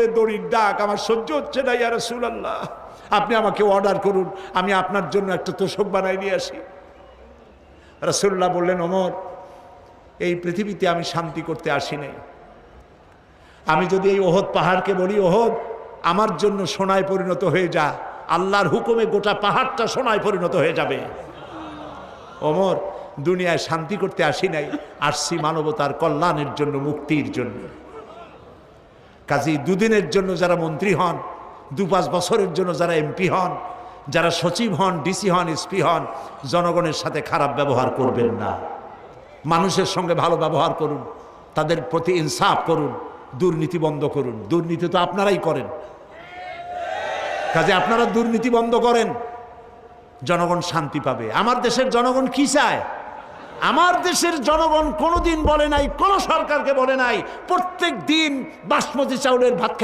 করে দড়ির ডাক, আমার সহ্য হচ্ছে না ইয়া রাসূলুল্লাহ, আপনি আমাকে অর্ডার করুন, আমি আপনার জন্য একটা তোশক বানাই নিয়ে আসি। রাসূলুল্লাহ বললেন, ওমর, এই পৃথিবীতে আমি শান্তি করতে আসি নাই। আমি যদি এই ওহদ পাহাড়কে বলি, ওহদ আমার জন্য সোনায় পরিণত হয়ে যা, আল্লাহর হুকুমে গোটা পাহাড়টা সোনায় পরিণত হয়ে যাবে। ওমর, দুনিয়ায় শান্তি করতে আসি নাই, আসছি মানবতার কল্যাণের জন্য, মুক্তির জন্য। কাজেই দুদিনের জন্য যারা মন্ত্রী হন, 2-5 বছরের জন্য যারা এমপি হন, যারা সচিব হন, ডিসি হন, এসপি হন, জনগণের সাথে খারাপ ব্যবহার করবেন না। মানুষের সঙ্গে ভালো ব্যবহার করুন, তাদের প্রতি ইনসাফ করুন, দুর্নীতি বন্ধ করুন। দুর্নীতি তো আপনারাই করেন, কাজে আপনারা দুর্নীতি বন্ধ করেন, জনগণ শান্তি পাবে। আমার দেশের জনগণ কি চায়? আমার দেশের জনগণ কোনোদিন বলে নাই, কোন সরকারকে বলে নাই প্রত্যেক দিন বাসমতি চাউলের ভাত